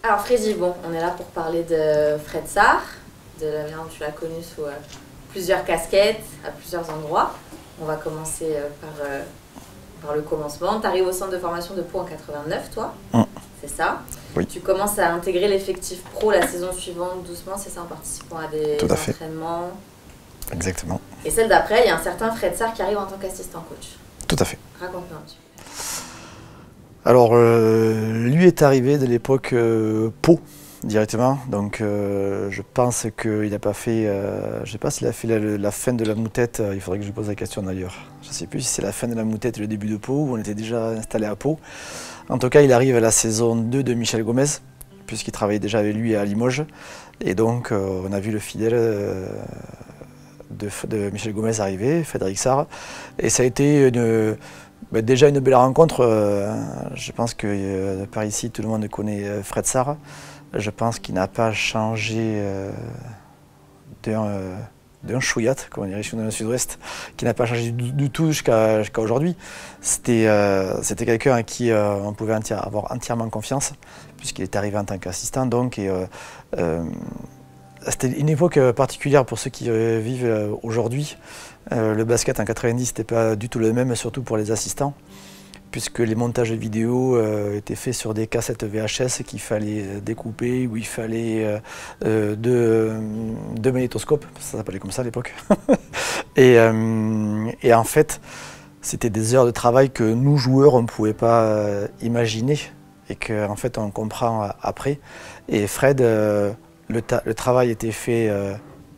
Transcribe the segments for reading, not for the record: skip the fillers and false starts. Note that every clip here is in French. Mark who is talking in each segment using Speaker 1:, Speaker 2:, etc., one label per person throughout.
Speaker 1: Alors Freddy, bon, on est là pour parler de Fred Sarr, de la manière dont tu l'as connu sous plusieurs casquettes, à plusieurs endroits. On va commencer par le commencement. Tu arrives au centre de formation de Pau en 89, toi, c'est ça?
Speaker 2: Oui.
Speaker 1: Tu commences à intégrer l'effectif pro la saison suivante doucement, c'est ça, en participant à des entraînements?
Speaker 2: Exactement.
Speaker 1: Et celle d'après, il y a un certain Fred Sarr qui arrive en tant qu'assistant coach.
Speaker 2: Tout à fait.
Speaker 1: Raconte-nous un petit peu.
Speaker 2: Alors, lui est arrivé de l'époque Pau, directement. Donc, je pense qu'il n'a pas fait... je ne sais pas s'il a fait la fin de la moutette. Il faudrait que je lui pose la question d'ailleurs. Je ne sais plus si c'est la fin de la moutette et le début de Pau, ou on était déjà installé à Pau. En tout cas, il arrive à la saison 2 de Michel Gomez, puisqu'il travaillait déjà avec lui à Limoges. Et donc, on a vu le fidèle de Michel Gomez arriver, Frédéric Sarr. Et ça a été déjà une belle rencontre. Je pense que par ici, tout le monde connaît Fred Sarr. Je pense qu'il n'a pas changé d'un chouillat, comme on dirait chez nous dans le sud-ouest, qui n'a pas changé du tout jusqu'à aujourd'hui. C'était quelqu'un à qui on pouvait avoir entièrement confiance, puisqu'il est arrivé en tant qu'assistant. C'était une époque particulière pour ceux qui vivent aujourd'hui. Le basket en 90 n'était pas du tout le même, surtout pour les assistants, puisque les montages vidéo étaient faits sur des cassettes VHS qu'il fallait découper, où il fallait deux magnétoscopes, ça s'appelait comme ça à l'époque. et en fait, c'était des heures de travail que nous, joueurs, on ne pouvait pas imaginer, et qu'en fait, on comprend après. Et Fred, le travail était fait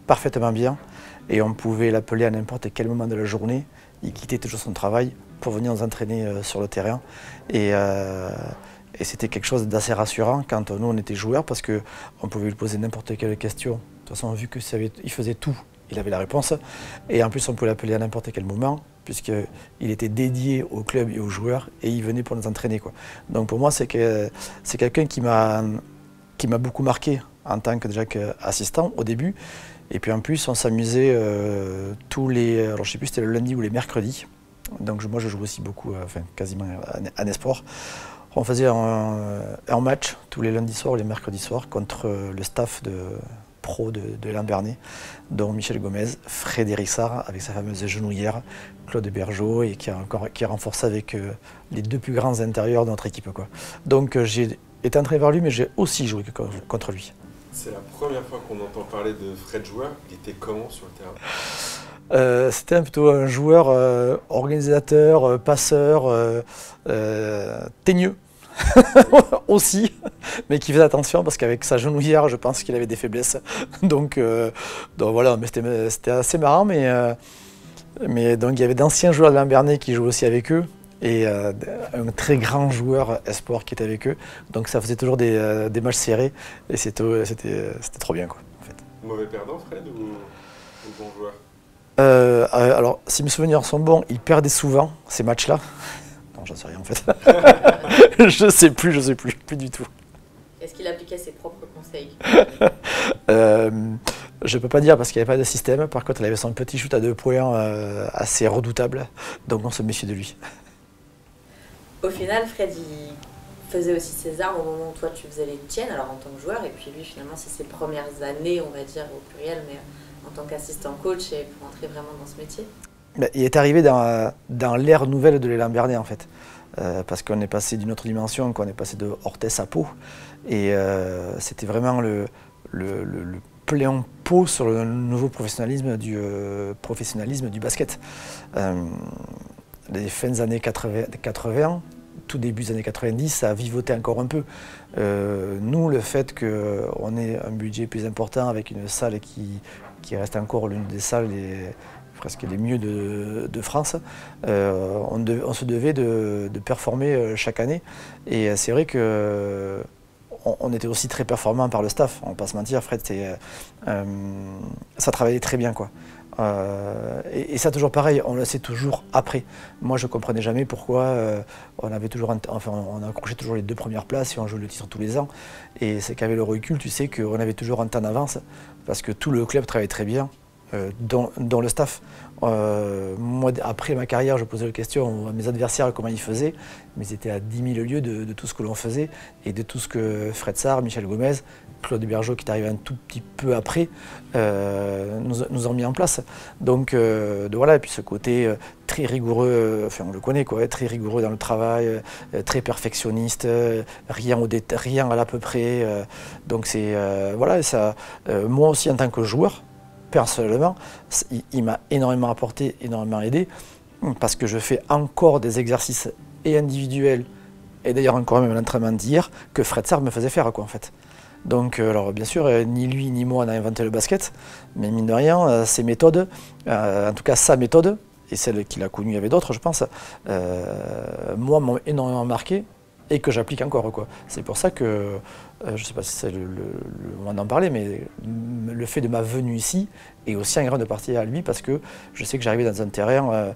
Speaker 2: parfaitement bien, et on pouvait l'appeler à n'importe quel moment de la journée. Il quittait toujours son travail pour venir nous entraîner sur le terrain. Et c'était quelque chose d'assez rassurant quand nous on était joueurs, parce qu'on pouvait lui poser n'importe quelle question. De toute façon, vu qu'il faisait tout, il avait la réponse. Et en plus, on pouvait l'appeler à n'importe quel moment, puisqu'il était dédié au club et aux joueurs, et il venait pour nous entraîner, quoi. Donc pour moi, c'est quelqu'un qui m'a beaucoup marqué en tant que déjà qu'assistant au début. Et puis en plus, on s'amusait alors je ne sais plus si c'était le lundi ou les mercredis. Donc moi je joue aussi beaucoup, quasiment en espoir. On faisait un match tous les lundis soirs ou les mercredis soirs contre le staff pro de Lambernet, dont Michel Gomez, Frédéric Sarr avec sa fameuse genouillère, Claude Bergeau, et qui a renforcé avec les deux plus grands intérieurs de notre équipe, quoi. Donc j'ai été entré vers lui, mais j'ai aussi joué contre lui.
Speaker 3: C'est la première fois qu'on entend parler de Fred joueur. Il était comment sur le terrain?
Speaker 2: C'était plutôt un joueur organisateur, passeur, teigneux aussi, mais qui faisait attention parce qu'avec sa genouillère, je pense qu'il avait des faiblesses. Donc voilà, mais c'était assez marrant. Mais donc il y avait d'anciens joueurs de Lambernet qui jouaient aussi avec eux, et un très grand joueur espoir qui était avec eux. Donc ça faisait toujours des matchs serrés, et c'était trop bien, quoi, en fait.
Speaker 3: Mauvais perdant, Fred, ou bon joueur?
Speaker 2: Alors, si mes souvenirs sont bons, il perdait souvent ces matchs-là. Non, j'en sais rien en fait. Je sais plus du tout.
Speaker 1: Est-ce qu'il appliquait ses propres conseils?
Speaker 2: Je peux pas dire parce qu'il n'y avait pas de système. Par contre, il avait son petit shoot à 2 points assez redoutable. Donc on se méfiait de lui.
Speaker 1: Au final, Fred, il faisait aussi ses armes au moment où toi tu faisais les tiennes, alors en tant que joueur, et puis lui finalement c'est ses premières années, on va dire au pluriel, mais en tant qu'assistant coach et pour entrer vraiment dans ce métier.
Speaker 2: Il est arrivé dans l'ère nouvelle de l'élan Bernet, en fait, parce qu'on est passé d'une autre dimension, qu'on est passé de Orthès à Pau, et c'était vraiment le plein pot sur le nouveau professionnalisme du basket. Les fins des années 80, tout début des années 90, ça a vivoté encore un peu. Nous, le fait qu'on ait un budget plus important avec une salle qui reste encore l'une des salles presque les mieux de France, on se devait de performer chaque année. Et c'est vrai que on était aussi très performant par le staff, on ne va pas se mentir, Fred, ça travaillait très bien, quoi. Et ça, toujours pareil, on le sait toujours après. Moi, je ne comprenais jamais pourquoi on accrochait toujours les 2 premières places et on jouait le titre tous les ans. Et c'est qu'avec le recul, tu sais qu'on avait toujours un temps d'avance parce que tout le club travaillait très bien. dans le staff. Moi, après ma carrière, je posais la question à mes adversaires comment ils faisaient, mais ils étaient à 10 000 lieues de tout ce que l'on faisait et de tout ce que Fred Sarr, Michel Gomez, Claude Bergeau, qui est arrivé un tout petit peu après, nous ont mis en place. Donc voilà, et puis ce côté très rigoureux, enfin on le connaît quoi, très rigoureux dans le travail, très perfectionniste, rien à l'à peu près. Donc c'est voilà, ça, moi aussi en tant que joueur, personnellement, il m'a énormément apporté, énormément aidé, parce que je fais encore des exercices et individuels, et d'ailleurs encore même l'entraînement d'hier, que Fred Sarr me faisait faire quoi en fait. Donc alors bien sûr, ni lui ni moi n'a inventé le basket, mais mine de rien, ses méthodes, en tout cas sa méthode, et celle qu'il a connue avec d'autres je pense, moi m'ont énormément marqué, et que j'applique encore quoi. C'est pour ça que, je ne sais pas si c'est le moment d'en parler, mais le fait de ma venue ici est aussi en grande partie à lui, parce que je sais que j'arrivais dans un terrain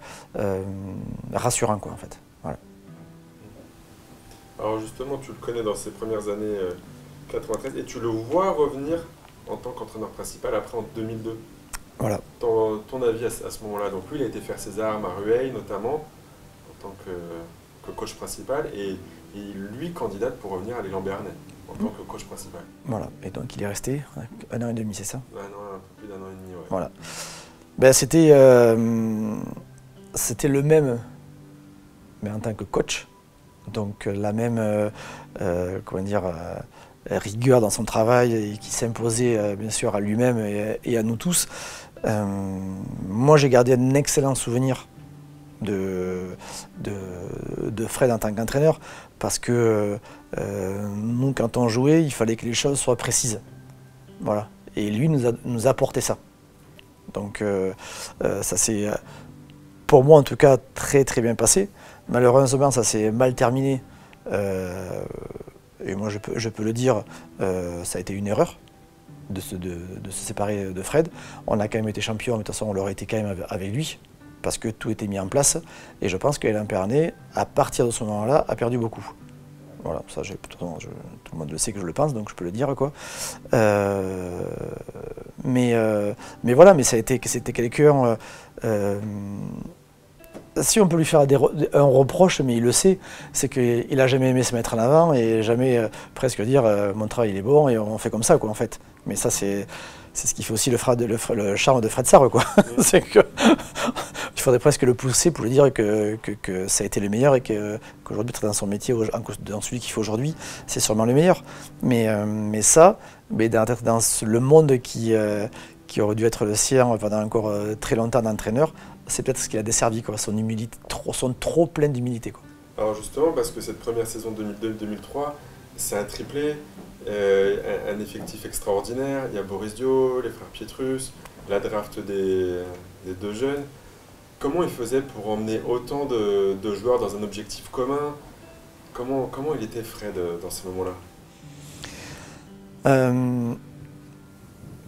Speaker 2: rassurant quoi en fait. Voilà.
Speaker 3: Alors justement, tu le connais dans ses premières années 93, et tu le vois revenir en tant qu'entraîneur principal après en 2002.
Speaker 2: Voilà.
Speaker 3: Ton avis à ce moment-là, donc lui il a été faire ses armes à Rueil notamment, en tant que coach principal, et lui candidate pour revenir à l'élan Béarnais en tant que coach principal.
Speaker 2: Voilà, et donc il est resté 1 an et demi, c'est ça?
Speaker 3: Un peu plus d'1 an et demi, ouais.
Speaker 2: Voilà. Ben, c'était le même, mais en tant que coach, donc la même comment dire, rigueur dans son travail, et qui s'imposait bien sûr à lui-même et à nous tous. Moi j'ai gardé un excellent souvenir de Fred en tant qu'entraîneur, parce que nous quand on jouait il fallait que les choses soient précises, voilà, et lui nous apportait ça. Donc ça s'est pour moi en tout cas très très bien passé. Malheureusement ça s'est mal terminé, et moi je peux le dire, ça a été une erreur de se séparer de Fred. On a quand même été champion, mais de toute façon on l'aurait été quand même avec lui, parce que tout était mis en place, et je pense que l'élan Béarnais, à partir de ce moment-là, a perdu beaucoup. Voilà, ça tout le monde le sait que je le pense, donc je peux le dire quoi. Mais voilà, mais c'était quelqu'un. Si on peut lui faire un reproche, mais il le sait, c'est qu'il n'a jamais aimé se mettre en avant, et jamais presque dire mon travail il est bon et on fait comme ça quoi en fait. Mais ça c'est ce qui fait aussi le charme de Fred Sarr quoi. C'est que il faudrait presque le pousser pour lui dire que ça a été le meilleur, et qu'aujourd'hui dans son métier, dans celui qu'il fait aujourd'hui, c'est sûrement le meilleur. Mais ça, dans le monde qui aurait dû être le sien pendant encore très longtemps d'entraîneur, c'est peut-être ce qu'il a desservi quoi, son humilité, son trop plein d'humilité quoi.
Speaker 3: Alors justement, parce que cette première saison 2002-2003, c'est un triplé, un effectif extraordinaire. Il y a Boris Dio, les frères Pietrus, la draft des 2 jeunes. Comment il faisait pour emmener autant de joueurs dans un objectif commun? Comment il était Fred dans ces moments-là?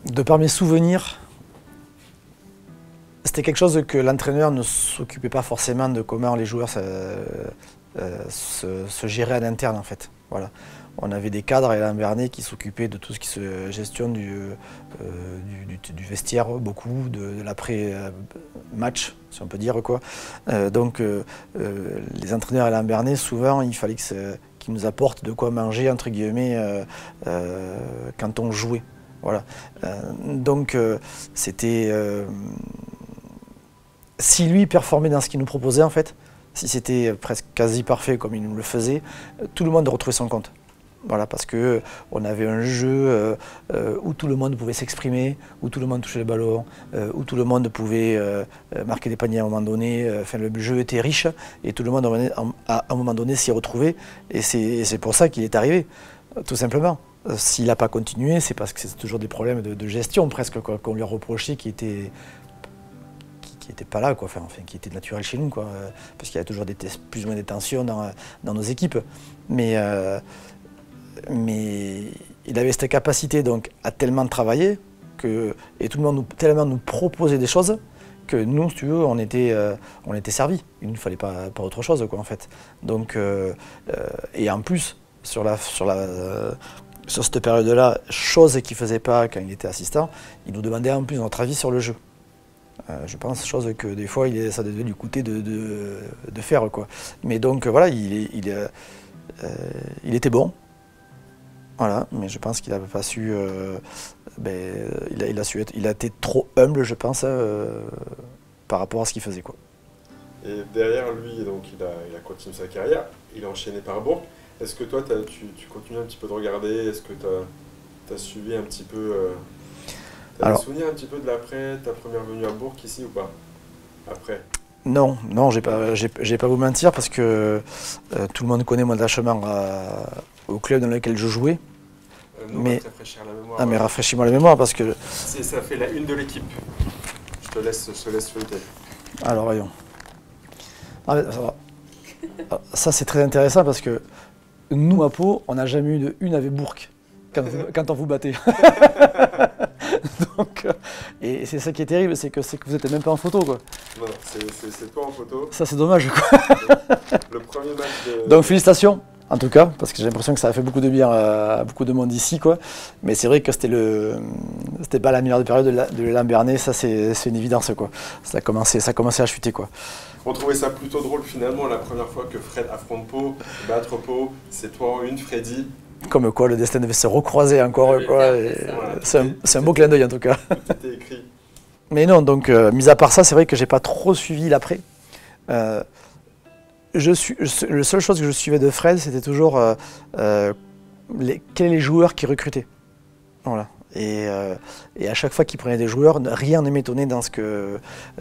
Speaker 2: De par mes souvenirs, c'était quelque chose que l'entraîneur ne s'occupait pas forcément de comment les joueurs se géraient à l'interne en fait. Voilà. On avait des cadres à l'élan Béarnais qui s'occupaient de tout ce qui se gestionne du vestiaire, beaucoup, de l'après-match, si on peut dire quoi. Donc les entraîneurs à l'élan Béarnais, souvent, il fallait qu'ils nous apportent de quoi manger, entre guillemets, quand on jouait. Voilà. Donc c'était... si lui performait dans ce qu'il nous proposait en fait, si c'était presque quasi parfait comme il nous le faisait, tout le monde retrouvait son compte. Voilà, parce qu'on avait un jeu où tout le monde pouvait s'exprimer, où tout le monde touchait le ballon, où tout le monde pouvait marquer des paniers à un moment donné. Enfin, le jeu était riche, et tout le monde à un moment donné s'y retrouvait, et c'est pour ça qu'il est arrivé, tout simplement. S'il n'a pas continué, c'est parce que c'est toujours des problèmes de gestion presque qu'on lui a reproché, qui était pas là, quoi. Enfin, qui était naturel chez nous, quoi. Parce qu'il y a toujours plus ou moins des tensions dans nos équipes. Mais il avait cette capacité donc à tellement travailler, et tout le monde tellement nous proposait des choses, que nous, si tu veux, on était servis. Il ne nous fallait pas autre chose, quoi, en fait. Donc, et en plus, sur cette période-là, chose qu'il ne faisait pas quand il était assistant, il nous demandait en plus notre avis sur le jeu. Je pense, chose que des fois, ça devait lui coûter de faire, quoi. Mais donc, voilà, il était bon. Voilà, mais je pense qu'il n'avait pas su... il a été trop humble, je pense, par rapport à ce qu'il faisait, quoi.
Speaker 3: Et derrière lui, donc, il a continué sa carrière, il a enchaîné par Bourg. Est-ce que toi, tu continues un petit peu de regarder? Est-ce que tu as suivi un petit peu... T'as des souvenirs un petit peu de l'après, ta première venue à Bourg ici ou pas? Après?
Speaker 2: Non, j'ai pas vous mentir parce que tout le monde connaît mon attachement au club dans lequel je jouais.
Speaker 3: Non,
Speaker 2: mais
Speaker 3: rafraîchir la mémoire.
Speaker 2: Ah, mais rafraîchis-moi la mémoire parce que...
Speaker 3: Ça fait la une de l'équipe. Je te laisse feuilleter.
Speaker 2: Alors, voyons. Ça, c'est très intéressant parce que nous, à Pau, on n'a jamais eu de une avec Bourg quand on vous battait. Donc, et c'est ça qui est terrible, c'est que vous n'êtes même pas en photo, quoi.
Speaker 3: Non, c'est pas en photo.
Speaker 2: Ça, c'est dommage, quoi.
Speaker 3: Le premier match de...
Speaker 2: Donc, félicitations, en tout cas, parce que j'ai l'impression que ça a fait beaucoup de bien à beaucoup de monde ici, quoi. Mais c'est vrai que c'était pas la meilleure période de l'élan Bernay, ça, c'est une évidence, quoi. Ça a commencé à chuter, quoi.
Speaker 3: On trouvait ça plutôt drôle, finalement, la première fois que Fred affronte Pau, battre Pau, c'est toi en une, Freddy.
Speaker 2: Comme quoi, le destin devait se recroiser encore, quoi. C'est un beau clin d'œil, en tout cas.
Speaker 3: Tout était écrit.
Speaker 2: Mais non, donc, mis à part ça, c'est vrai que j'ai pas trop suivi l'après. La seule chose que je suivais de Fred, c'était toujours quels étaient les joueurs qu'il recrutait. Voilà. Et à chaque fois qu'il prenait des joueurs, rien ne m'étonnait dans ce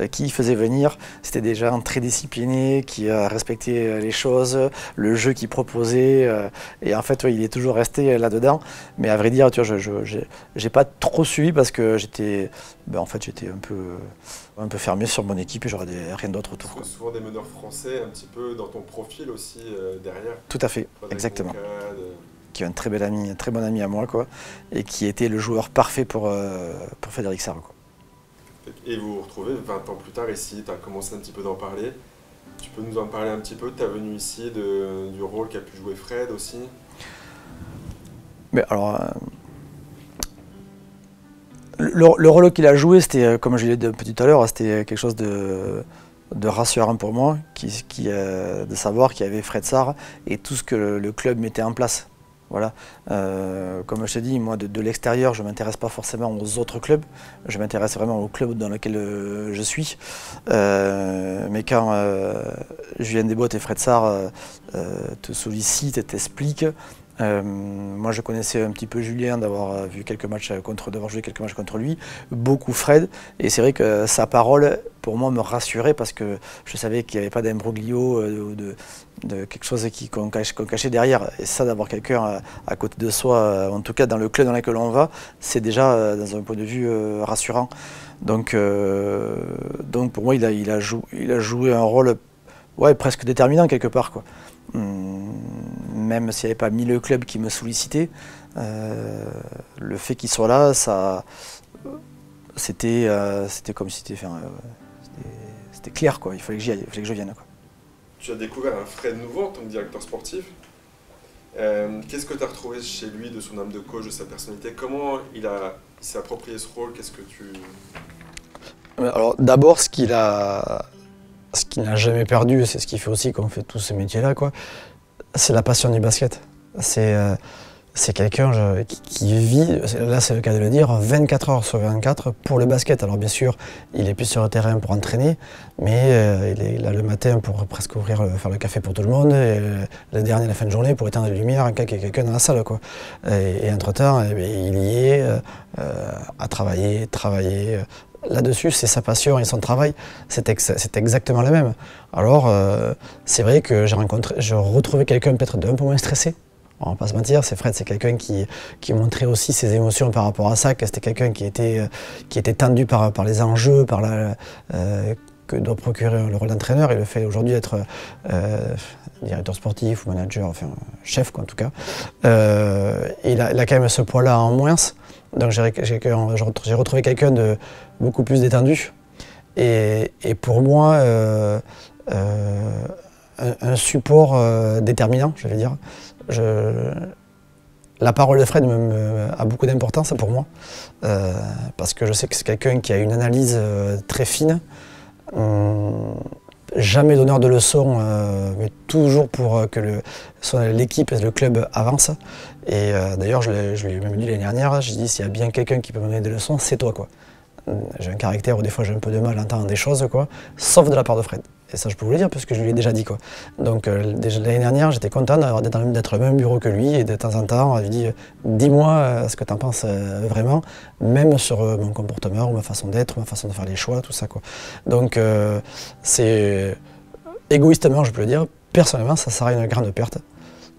Speaker 2: qu'il faisait venir. C'était des gens très disciplinés, qui respectaient les choses, le jeu qu'il proposait. Et en fait, ouais, il est toujours resté là-dedans. Mais à vrai dire, tu vois, j'ai pas trop suivi parce que j'étais un peu fermé sur mon équipe et j'aurais rien d'autre autour.
Speaker 3: Quoi. Souvent des meneurs français, un petit peu dans ton profil aussi derrière.
Speaker 2: Tout à fait, exactement. Qui est un très bon ami à moi, quoi, et qui était le joueur parfait pour Frédéric Sarre, quoi.
Speaker 3: Et vous vous retrouvez 20 ans plus tard ici, tu as commencé un petit peu d'en parler. Tu peux nous en parler un petit peu de ta venue ici, du rôle qu'a pu jouer Fred aussi?
Speaker 2: Mais alors, le rôle qu'il a joué, c'était, comme je l'ai dit un peu tout à l'heure, c'était quelque chose de rassurant pour moi, de savoir qu'il y avait Fred Sarre et tout ce que le club mettait en place. Voilà. Comme je t'ai dit, moi de l'extérieur, je ne m'intéresse pas forcément aux autres clubs, je m'intéresse vraiment au club dans lequel je suis. Mais quand Julien Desbottes et Fred Sarre te sollicitent et t'expliquent, moi je connaissais un petit peu Julien, d'avoir joué quelques matchs contre lui, beaucoup Fred, et c'est vrai que sa parole pour moi me rassurait parce que je savais qu'il n'y avait pas d'imbroglio ou de quelque chose qu'on cachait derrière. Et ça, d'avoir quelqu'un à côté de soi, en tout cas dans le club dans lequel on va, c'est déjà dans un point de vue rassurant. Donc pour moi il a joué un rôle presque déterminant quelque part, quoi. Même s'il n'y avait pas 1000 clubs qui me sollicitaient, le fait qu'il soit là, c'était comme si c'était clair, quoi. Il fallait que j'y aille, il fallait que je vienne, quoi.
Speaker 3: Tu as découvert un Fred nouveau en tant que directeur sportif. Qu'est-ce que tu as retrouvé chez lui, de son âme de coach, de sa personnalité? Comment il s'est approprié ce rôle? Qu'est-ce que tu...
Speaker 2: Alors d'abord, ce qu'il n'a jamais perdu, c'est ce qui fait aussi qu'on fait tous ces métiers-là, quoi, c'est la passion du basket. C'est quelqu'un qui vit, là c'est le cas de le dire, 24 heures sur 24 pour le basket. Alors bien sûr, il est plus sur le terrain pour entraîner, mais il est là le matin pour presque faire le café pour tout le monde, et le dernier la fin de journée pour éteindre les lumières en cas qu'il y ait quelqu'un dans la salle, quoi. Et entre-temps, il y est à travailler. Là-dessus, c'est sa passion et son travail, c'est exactement le même. Alors, c'est vrai que j'ai retrouvé quelqu'un peut-être d'un peu moins stressé. On va pas se mentir, Fred, c'est quelqu'un qui montrait aussi ses émotions par rapport à ça, que c'était quelqu'un qui était tendu par les enjeux, que doit procurer le rôle d'entraîneur, et le fait aujourd'hui d'être directeur sportif ou manager, enfin chef, quoi, en tout cas. Il a quand même ce poids-là en moins, donc j'ai retrouvé quelqu'un de beaucoup plus détendu, et pour moi un support déterminant, je vais dire. La parole de Fred a beaucoup d'importance pour moi, parce que je sais que c'est quelqu'un qui a une analyse très fine, jamais donneur de leçons, mais toujours pour que l'équipe et le club avancent. Et d'ailleurs, je lui ai même dit l'année dernière, j'ai dit s'il y a bien quelqu'un qui peut me donner des leçons, c'est toi, quoi. J'ai un caractère où des fois j'ai un peu de mal à entendre des choses, quoi, sauf de la part de Fred. Et ça, je peux vous le dire, parce que je lui ai déjà dit, quoi. Donc, déjà l'année dernière, j'étais content d'être au même bureau que lui, et de temps en temps, on lui dit dis-moi ce que tu en penses vraiment, même sur mon comportement, ou ma façon d'être, ma façon de faire les choix, tout ça, quoi. Donc, c'est égoïstement, je peux le dire, personnellement, ça sera une grande perte.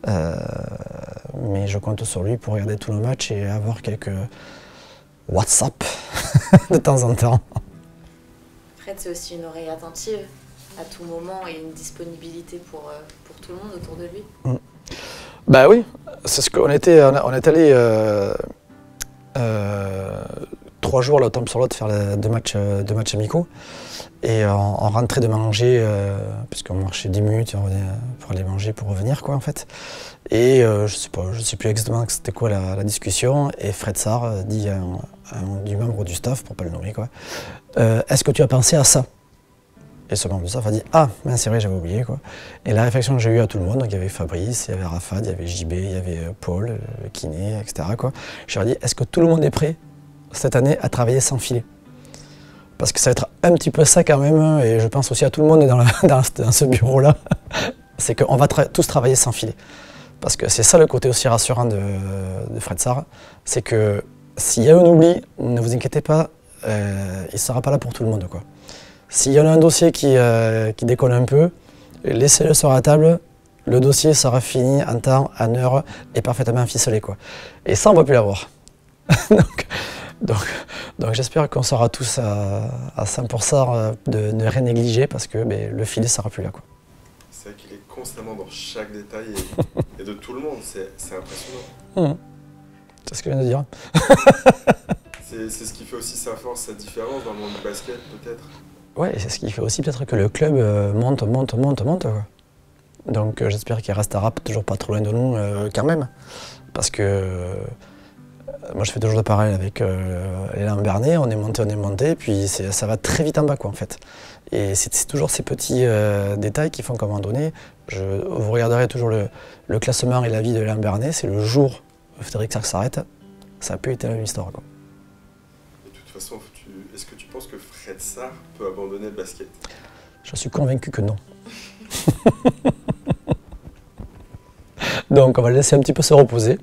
Speaker 2: Mais je compte sur lui pour regarder tous nos matchs et avoir quelques WhatsApp de temps en temps.
Speaker 1: Fred, c'est aussi une oreille attentive à tout moment et une disponibilité pour tout le monde autour de lui.
Speaker 2: Bah oui, c'est ce qu'on était. On est allé 3 jours, là, tombe sur l'autre, faire deux matchs amicaux. Et on rentrait de manger, puisqu'on marchait 10 minutes pour aller manger pour revenir, quoi, en fait. Et je sais plus exactement c'était quoi la discussion. Et Fred Sarr dit à du membre du staff, pour pas le nommer, quoi, est-ce que tu as pensé à ça? Et ce membre du staff a dit ah, ben c'est vrai, j'avais oublié, quoi. Et la réflexion que j'ai eue à tout le monde, donc il y avait Fabrice, il y avait Rafad, il y avait JB, il y avait Paul, le kiné, etc., quoi. Je leur ai dit est-ce que tout le monde est prêt cette année à travailler sans filet? Parce que ça va être un petit peu ça quand même, et je pense aussi à tout le monde dans ce bureau-là, c'est qu'on va tous travailler sans filet. Parce que c'est ça le côté aussi rassurant de Fred Sarr, c'est que s'il y a un oubli, ne vous inquiétez pas, il ne sera pas là pour tout le monde, quoi. S'il y en a un dossier qui décolle un peu, laissez-le sur la table, le dossier sera fini en temps, en heure, et parfaitement ficelé, quoi. Et ça, on ne va plus l'avoir. Donc j'espère qu'on sera tous à 100% de ne rien négliger, parce que le filet ne sera plus là, quoi.
Speaker 3: C'est vrai qu'il est constamment dans chaque détail et de tout le monde, c'est impressionnant.
Speaker 2: C'est ce que je viens de dire.
Speaker 3: C'est ce qui fait aussi sa force, sa différence dans le monde du basket, peut-être.
Speaker 2: Ouais, c'est ce qui fait aussi peut-être que le club monte, quoi. Donc j'espère qu'il restera toujours pas trop loin de nous quand même. Parce que moi je fais toujours le parallèle avec l'élan Bernay, on est monté, puis ça va très vite en bas, quoi, en fait. Et c'est toujours ces petits détails qui font qu'à un moment donné, vous regarderez toujours le classement et la vie de l'élan Bernay, c'est le jour où Frédéric Sarr s'arrête, ça a pu être la même histoire, quoi.
Speaker 3: De toute façon, est-ce que tu penses que Fred Sarr peut abandonner le basket?
Speaker 2: Je suis convaincu que non. Donc on va le laisser un petit peu se reposer,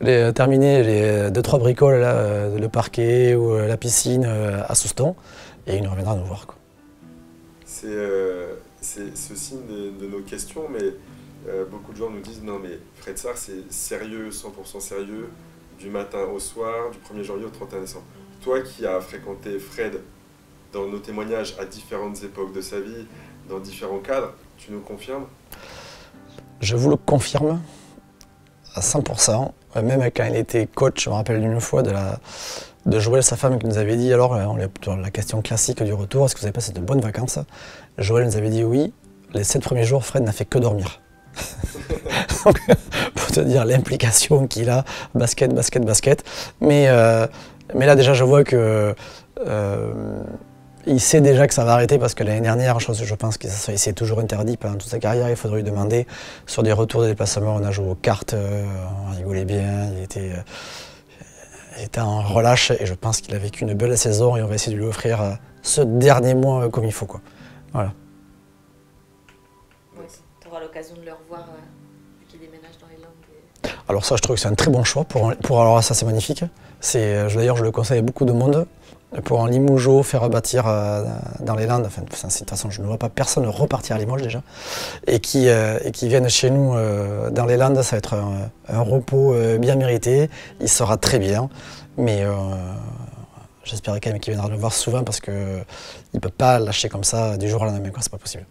Speaker 2: terminer les 2-3 bricoles, là, le parquet ou la piscine à Souston, et il nous reviendra nous voir, quoi.
Speaker 3: C'est ce signe de nos questions, mais beaucoup de gens nous disent non mais Fred Sarr c'est sérieux, 100% sérieux, du matin au soir, du 1er janvier au 31 décembre. Toi qui as fréquenté Fred dans nos témoignages à différentes époques de sa vie, dans différents cadres, tu nous confirmes? Je vous le confirme
Speaker 2: à 100%, même quand il était coach, je me rappelle d'une fois de Joël, sa femme, qui nous avait dit, alors la question classique du retour, est-ce que vous avez passé de bonnes vacances? Joël nous avait dit oui, les 7 premiers jours, Fred n'a fait que dormir. Donc, pour te dire l'implication qu'il a, basket. Mais là déjà je vois que il sait déjà que ça va arrêter, parce que l'année dernière, je pense qu'il s'est toujours interdit pendant toute sa carrière, il faudrait lui demander, sur des retours de déplacement, on a joué aux cartes, on rigolait bien, il était en relâche, et je pense qu'il a vécu une belle saison, et on va essayer de lui offrir ce dernier mois comme il faut, quoi. Voilà.
Speaker 1: Ouais, tu auras l'occasion de le revoir vu qu'il déménage dans les Landes.
Speaker 2: Alors ça, je trouve que c'est un très bon choix. Alors ça, c'est magnifique. D'ailleurs, je le conseille à beaucoup de monde. Pour un Limougeot, faire bâtir dans les Landes, enfin, de toute façon, je ne vois pas personne repartir à Limoges déjà, et qui viennent chez nous dans les Landes, ça va être un repos bien mérité, il sera très bien, mais j'espère quand même qu'il viendra le voir souvent, parce qu'il ne peut pas lâcher comme ça du jour au lendemain, quoi, c'est pas possible.